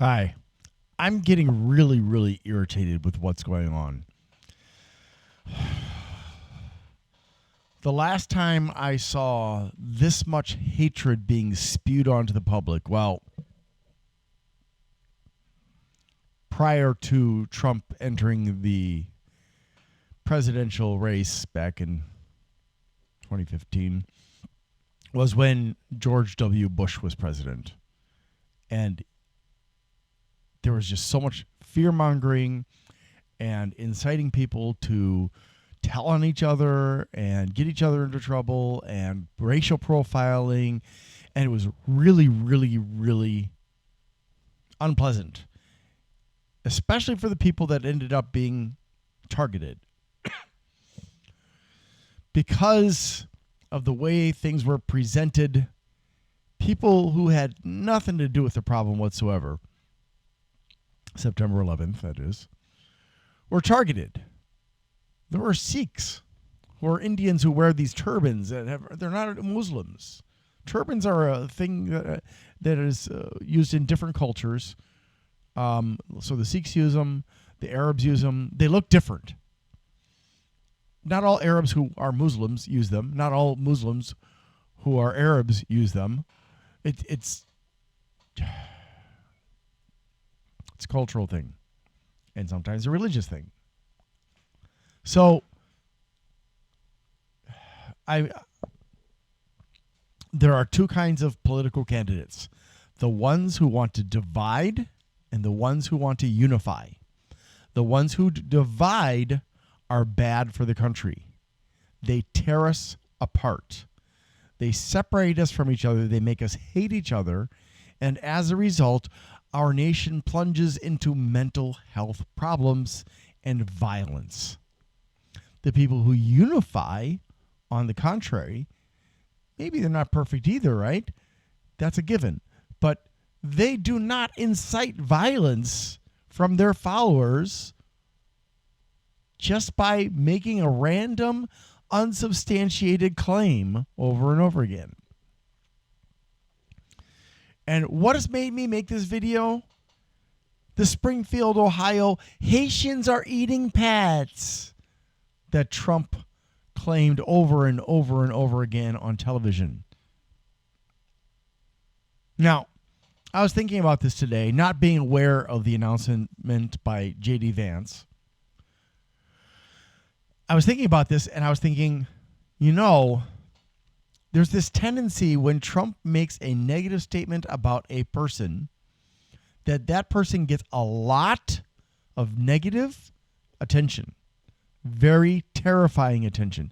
Hi. I'm getting really, really irritated with what's going on. The last time I saw this much hatred being spewed onto the public, well, prior to Trump entering the presidential race back in 2015, was when George W. Bush was president. And there was just so much fear-mongering and inciting people to tell on each other and get each other into trouble and racial profiling. And it was really, really, really unpleasant, especially for the people that ended up being targeted. Because of the way things were presented, people who had nothing to do with the problem whatsoever, September 11th, that is, were targeted. There were Sikhs who are Indians who wear these turbans. They're not Muslims. Turbans are a thing that is used in different cultures. So the Sikhs use them. The Arabs use them. They look different. Not all Arabs who are Muslims use them. Not all Muslims who are Arabs use them. It's a cultural thing, and sometimes a religious thing. So there are two kinds of political candidates: the ones who want to divide and the ones who want to unify. The ones who divide are bad for the country. They tear us apart. They separate us from each other. They make us hate each other. And as a result, our nation plunges into mental health problems and violence. The people who unify, on the contrary, maybe they're not perfect either, right? That's a given. But they do not incite violence from their followers just by making a random, unsubstantiated claim over and over again. And what has made me make this video? The Springfield, Ohio, Haitians are eating pets that Trump claimed over and over and over again on television. Now, I was thinking about this today, not being aware of the announcement by J.D. Vance. I was thinking about this, and I was thinking, there's this tendency when Trump makes a negative statement about a person, that person gets a lot of negative attention, very terrifying attention.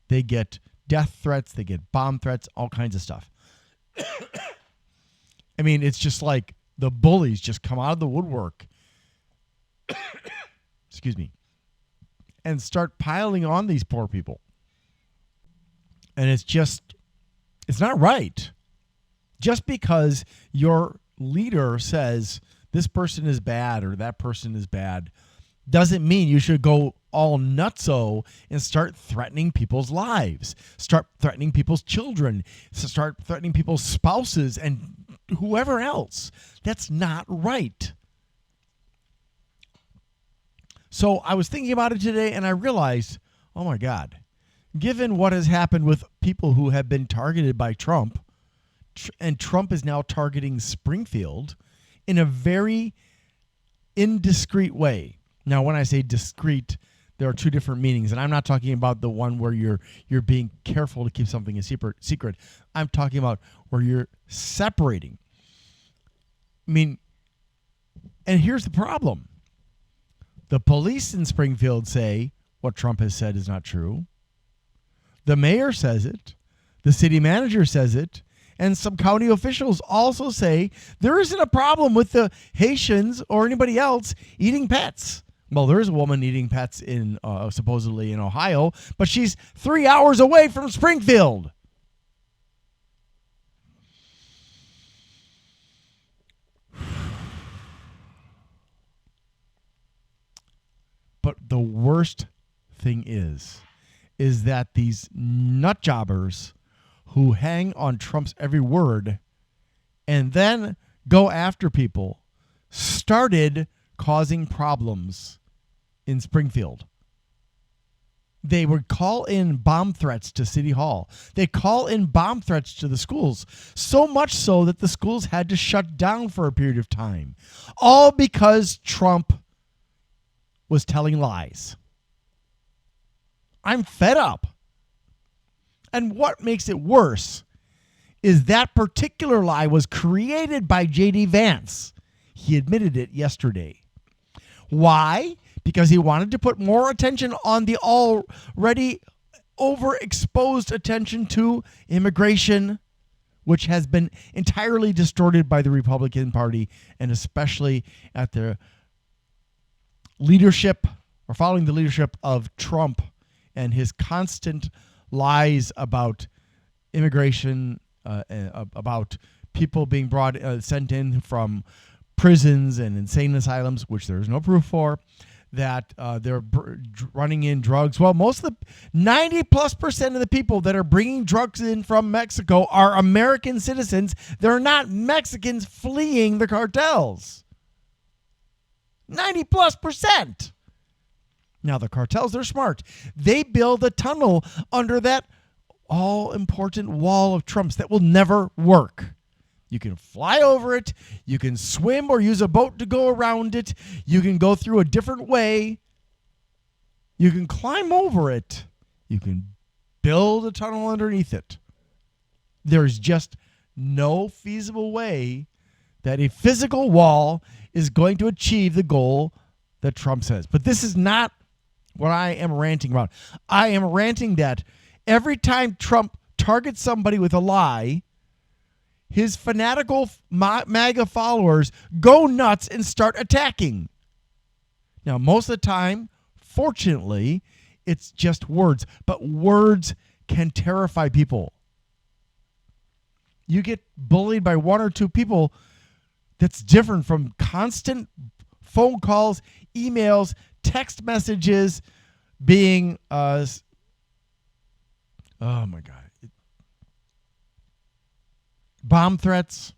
They get death threats, they get bomb threats, all kinds of stuff. I mean, it's just like the bullies just come out of the woodwork. Excuse me. And start piling on these poor people. And it's not right. Just because your leader says this person is bad or that person is bad doesn't mean you should go all nutso and start threatening people's lives, start threatening people's children, start threatening people's spouses and whoever else. That's not right. So I was thinking about it today, and I realized, oh my God, given what has happened with people who have been targeted by Trump, and Trump is now targeting Springfield in a very indiscreet way. Now, when I say discreet, there are two different meanings, and I'm not talking about the one where you're being careful to keep something a secret. I'm talking about where you're separating. I mean, and here's the problem. The police in Springfield say what Trump has said is not true. The mayor says it. The city manager says it. And some county officials also say there isn't a problem with the Haitians or anybody else eating pets. Well, there is a woman eating pets in supposedly in Ohio, but she's 3 hours away from Springfield. But the worst thing is that these nut jobbers who hang on Trump's every word and then go after people started causing problems in Springfield. They would call in bomb threats to City Hall. They call in bomb threats to the schools, so much so that the schools had to shut down for a period of time, all because Trump was telling lies. I'm fed up. And what makes it worse is that particular lie was created by J.D. Vance. He admitted it yesterday. Why? Because he wanted to put more attention on the already overexposed attention to immigration, which has been entirely distorted by the Republican Party, and especially at the leadership or following the leadership of Trump and his constant lies about immigration, about people being sent in from prisons and insane asylums, which there is no proof for, that they're running in drugs. Well, most of the 90+% of the people that are bringing drugs in from Mexico are American citizens. They're not Mexicans fleeing the cartels. 90+%. Now, the cartels, they're smart. They build a tunnel under that all-important wall of Trump's that will never work. You can fly over it. You can swim or use a boat to go around it. You can go through a different way. You can climb over it. You can build a tunnel underneath it. There's just no feasible way that a physical wall is going to achieve the goal that Trump says. But this is not what I am ranting about. I am ranting that every time Trump targets somebody with a lie, his fanatical MAGA followers go nuts and start attacking. Now, most of the time, fortunately, it's just words. But words can terrify people. You get bullied by one or two people. That's different from constant phone calls, emails, text messages being, oh my God. Bomb threats.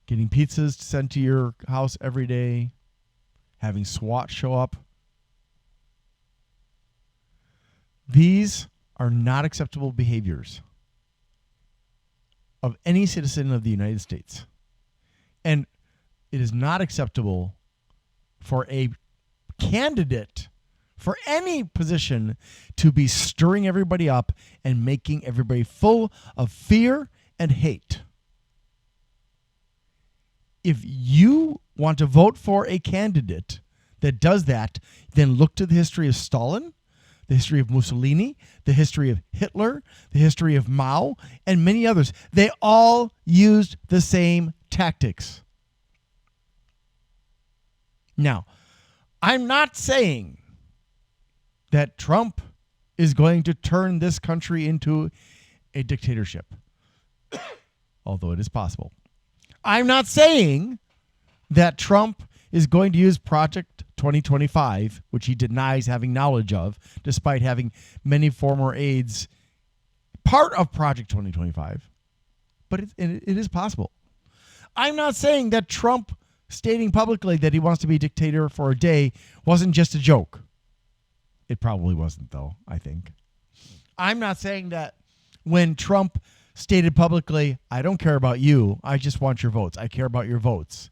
Getting pizzas sent to your house every day. Having SWAT show up. These are not acceptable behaviors of any citizen of the United States. And it is not acceptable for a candidate for any position to be stirring everybody up and making everybody full of fear and hate. If you want to vote for a candidate that does that, then look to the history of Stalin, the history of Mussolini, the history of Hitler, the history of Mao, and many others. They all used the same tactics. Now, I'm not saying that Trump is going to turn this country into a dictatorship, although it is possible. I'm not saying that Trump is going to use Project 2025, which he denies having knowledge of, despite having many former aides part of Project 2025. But it is possible. I'm not saying that Trump stating publicly that he wants to be a dictator for a day wasn't just a joke. It probably wasn't, though, I think. I'm not saying that when Trump stated publicly, I don't care about you, I just want your votes. I care about your votes.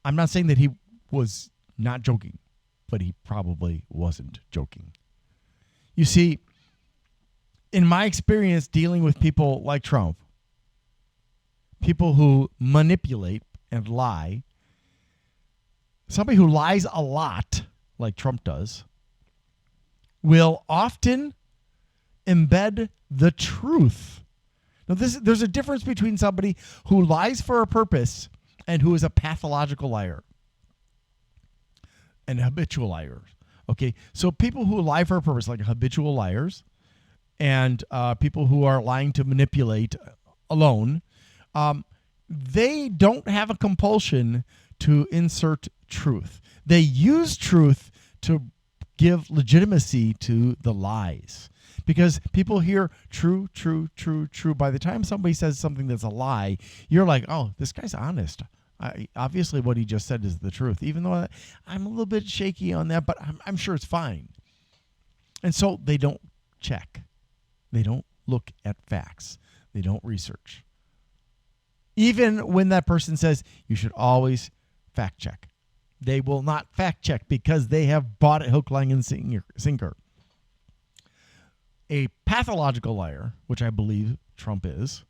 I'm not saying that he was not joking, but he probably wasn't joking. You see, in my experience dealing with people like Trump, people who manipulate and lie, somebody who lies a lot, like Trump does, will often embed the truth. Now, there's a difference between somebody who lies for a purpose and who is a pathological liar and habitual liars. Okay, so people who lie for a purpose, like habitual liars, and people who are lying to manipulate alone, they don't have a compulsion to insert truth. They use truth to give legitimacy to the lies Because people hear true, true, true, true. By the time somebody says something that's a lie, you're like, oh, this guy's honest. Obviously, what he just said is the truth, even though I'm a little bit shaky on that, but I'm sure it's fine. And so they don't check. They don't look at facts. They don't research. Even when that person says you should always fact check, they will not fact check because they have bought it hook, line, and sinker. A pathological liar, which I believe Trump is,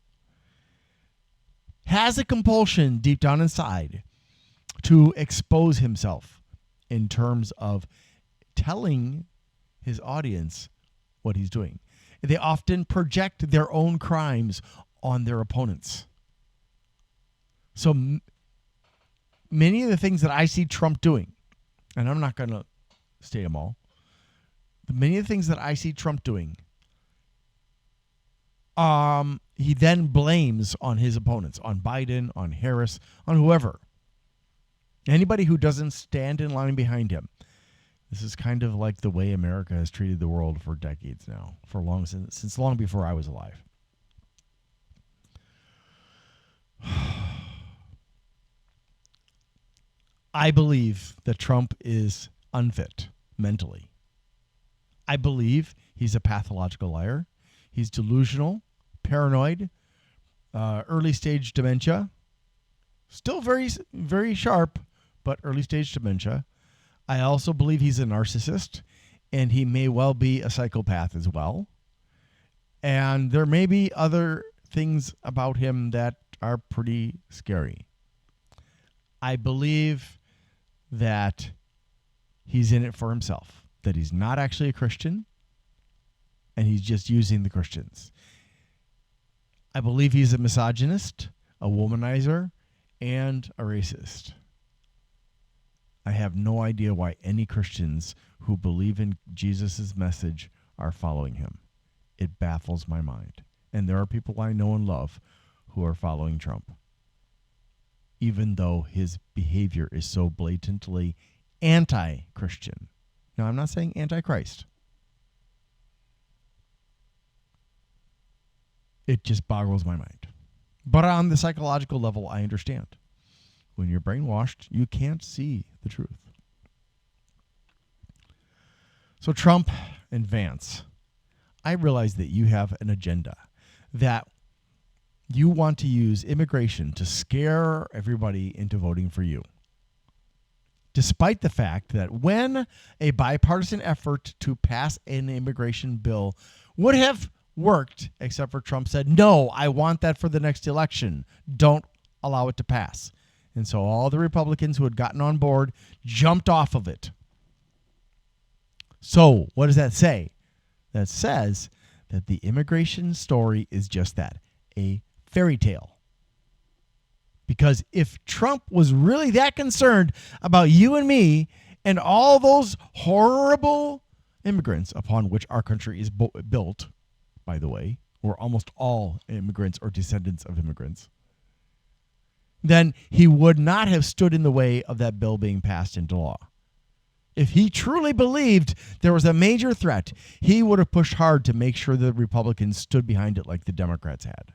has a compulsion deep down inside to expose himself in terms of telling his audience what he's doing. They often project their own crimes on their opponents. So many of the things that I see Trump doing, and I'm not going to state them all, but many of the things that I see Trump doing, he then blames on his opponents, on Biden, on Harris, on whoever. Anybody who doesn't stand in line behind him. This is kind of like the way America has treated the world for decades now, since long before I was alive. I believe that Trump is unfit mentally. I believe he's a pathological liar. He's delusional, paranoid, early stage dementia. Still very, very sharp, but early stage dementia. I also believe he's a narcissist, and he may well be a psychopath as well. And there may be other things about him that are pretty scary. I believe that he's in it for himself, that he's not actually a Christian, and he's just using the Christians. I believe he's a misogynist, a womanizer, and a racist. I have no idea why any Christians who believe in Jesus' message are following him. It baffles my mind. And there are people I know and love who are following Trump, even though his behavior is so blatantly anti-Christian. Now, I'm not saying anti-Christ. It just boggles my mind. But on the psychological level, I understand. When you're brainwashed, you can't see the truth. So Trump and Vance, I realize that you have an agenda, that you want to use immigration to scare everybody into voting for you. Despite the fact that when a bipartisan effort to pass an immigration bill would have worked, except for Trump said, no, I want that for the next election. Don't allow it to pass. And so all the Republicans who had gotten on board jumped off of it. So what does that say? That says that the immigration story is just that, a fairy tale. Because if Trump was really that concerned about you and me and all those horrible immigrants upon which our country is built, by the way, we're almost all immigrants or descendants of immigrants, then he would not have stood in the way of that bill being passed into law. If he truly believed there was a major threat, he would have pushed hard to make sure the Republicans stood behind it like the Democrats had.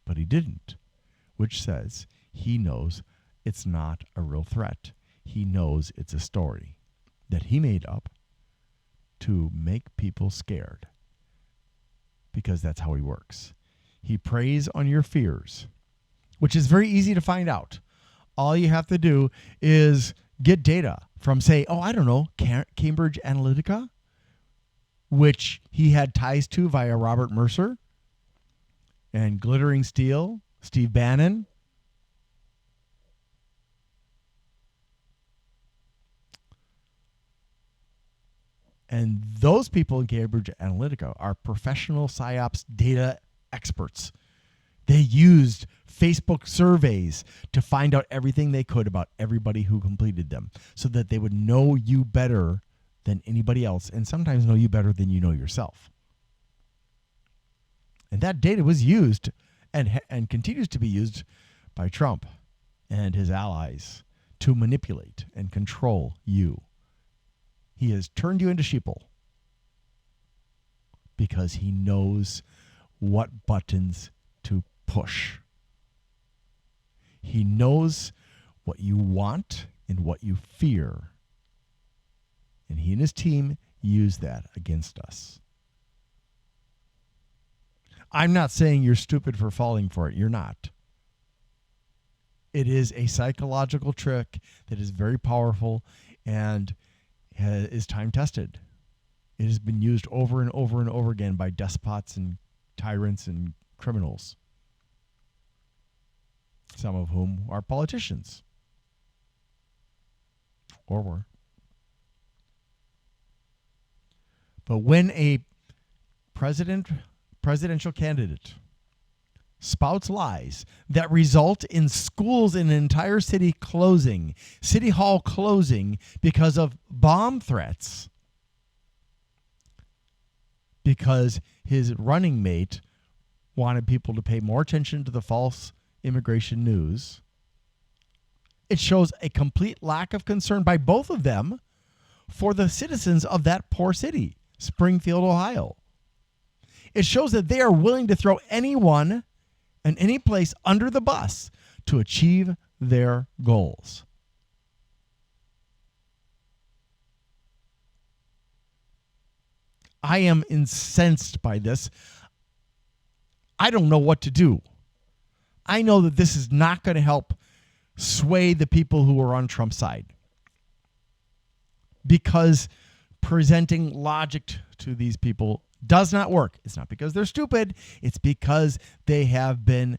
But he didn't, which says he knows it's not a real threat. He knows it's a story that he made up to make people scared, because that's how he works. He preys on your fears, which is very easy to find out. All you have to do is get data from, say, Cambridge Analytica, which he had ties to via Robert Mercer, and Glittering Steel, Steve Bannon. And those people in Cambridge Analytica are professional PsyOps data experts. They used Facebook surveys to find out everything they could about everybody who completed them so that they would know you better than anybody else, and sometimes know you better than you know yourself. And that data was used and continues to be used by Trump and his allies to manipulate and control you. He has turned you into sheeple because he knows what buttons to push. He knows what you want and what you fear. And he and his team use that against us. I'm not saying you're stupid for falling for it. You're not. It is a psychological trick that is very powerful and is time tested. It has been used over and over and over again by despots and tyrants and criminals, some of whom are politicians or were. But when a presidential candidate spouts lies that result in schools in an entire city closing, city hall closing because of bomb threats, because his running mate wanted people to pay more attention to the false immigration news, it shows a complete lack of concern by both of them for the citizens of that poor city, Springfield, Ohio. It shows that they are willing to throw anyone and any place under the bus to achieve their goals. I am incensed by this. I don't know what to do. I know that this is not going to help sway the people who are on Trump's side, because presenting logic to these people does not work. It's not because they're stupid. It's because they have been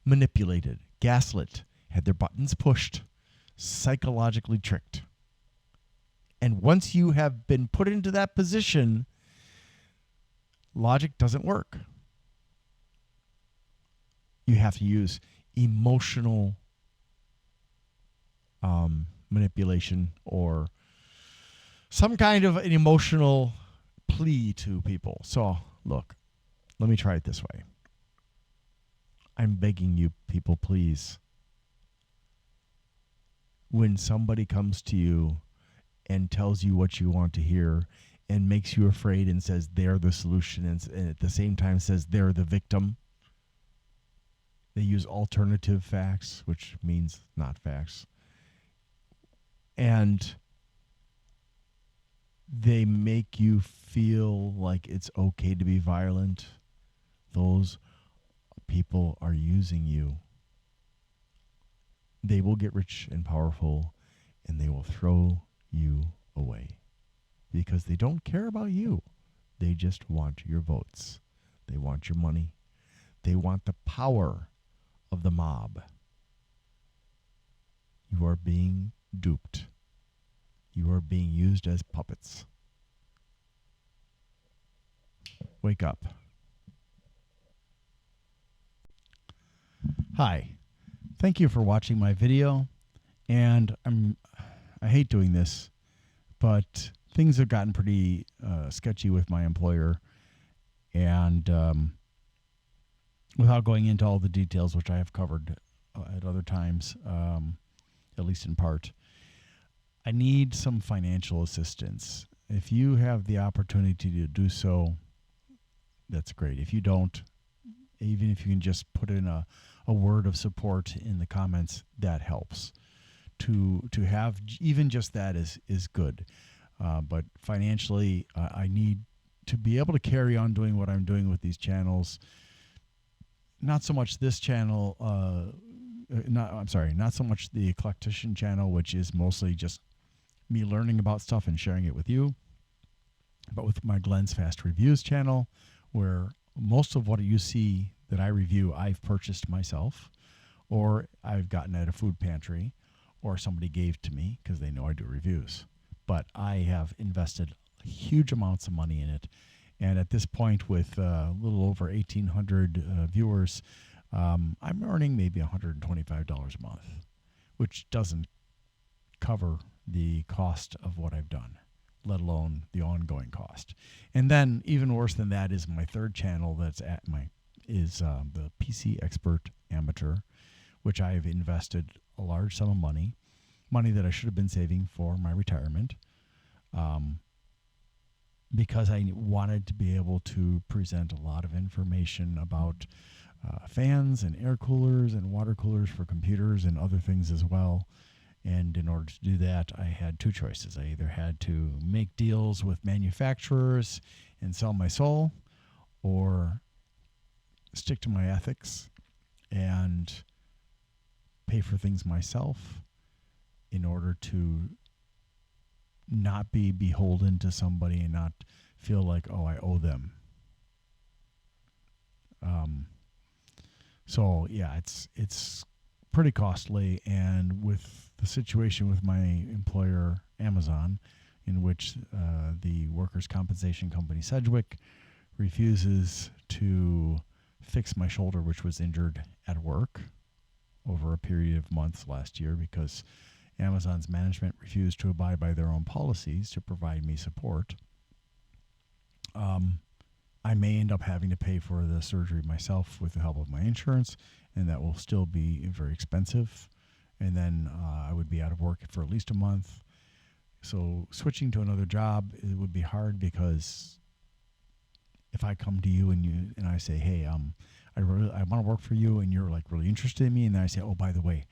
manipulated, gaslit, had their buttons pushed, psychologically tricked. And once you have been put into that position, logic doesn't work. You have to use emotional manipulation or some kind of an emotional plea to people. So, look, let me try it this way. I'm begging you, people, please. When somebody comes to you and tells you what you want to hear and makes you afraid and says they're the solution and at the same time says they're the victim, they use alternative facts, which means not facts. And they make you feel like it's okay to be violent. Those people are using you. They will get rich and powerful, and they will throw you away because they don't care about you. They just want your votes. They want your money. They want the power of the mob. You are being duped. You are being used as puppets. Wake up. Hi. Thank you for watching my video. And I hate doing this, but things have gotten pretty sketchy with my employer. And without going into all the details, which I have covered at other times, at least in part, I need some financial assistance. If you have the opportunity to do so, that's great. If you don't, even if you can just put in a word of support in the comments, that helps. To have even just that is good. But financially, I need to be able to carry on doing what I'm doing with these channels. Not so much this channel, not so much the Eclectician channel, which is mostly just me learning about stuff and sharing it with you, but with my Glenn's Fast Reviews channel, where most of what you see that I review, I've purchased myself, or I've gotten at a food pantry, or somebody gave to me because they know I do reviews. But I have invested huge amounts of money in it. And at this point, with a little over 1,800 viewers, I'm earning maybe $125 a month, which doesn't cover the cost of what I've done, let alone the ongoing cost. And then even worse than that is my third channel that's the PC Expert Amateur, which I've invested a large sum of money that I should have been saving for my retirement. because I wanted to be able to present a lot of information about fans and air coolers and water coolers for computers and other things as well. And in order to do that, I had two choices. I either had to make deals with manufacturers and sell my soul, or stick to my ethics and pay for things myself in order to not be beholden to somebody and not feel like, oh, I owe them. So yeah, it's pretty costly, and with the situation with my employer Amazon, in which the workers' compensation company Sedgwick refuses to fix my shoulder, which was injured at work over a period of months last year because Amazon's management refused to abide by their own policies to provide me support. I may end up having to pay for the surgery myself with the help of my insurance, and that will still be very expensive. And then I would be out of work for at least a month. So switching to another job, it would be hard, because if I come to you and I say, hey, I want to work for you, and you're like really interested in me, and then I say, oh, by the way,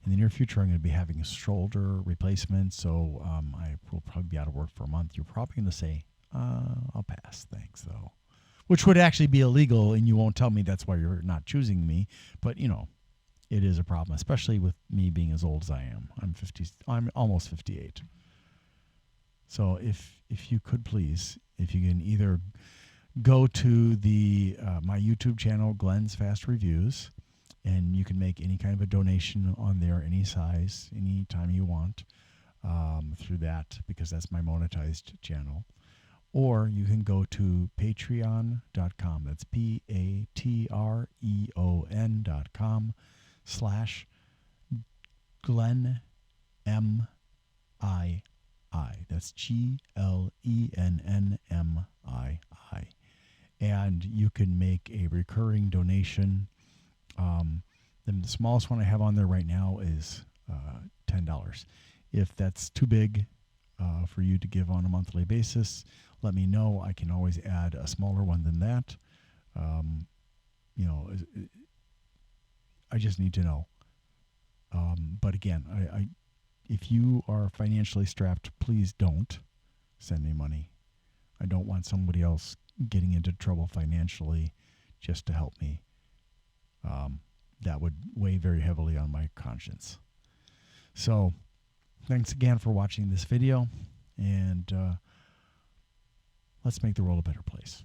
in the near future, I'm going to be having a shoulder replacement, so I will probably be out of work for a month. You're probably going to say, I'll pass, thanks, though. Which would actually be illegal, and you won't tell me that's why you're not choosing me. But, it is a problem, especially with me being as old as I am. I'm almost 58. So if you could please, if you can either go to the my YouTube channel, Glenn's Fast Reviews, and you can make any kind of a donation on there, any size, any time you want, through that, because that's my monetized channel. Or you can go to patreon.com. That's patreon.com/Glenn M-I-I. That's GLENNMII. And you can make a recurring donation. The smallest one I have on there right now is $10. If that's too big for you to give on a monthly basis, let me know. I can always add a smaller one than that. I just need to know. But again, if you are financially strapped, please don't send me money. I don't want somebody else getting into trouble financially just to help me. That would weigh very heavily on my conscience. So thanks again for watching this video, and let's make the world a better place.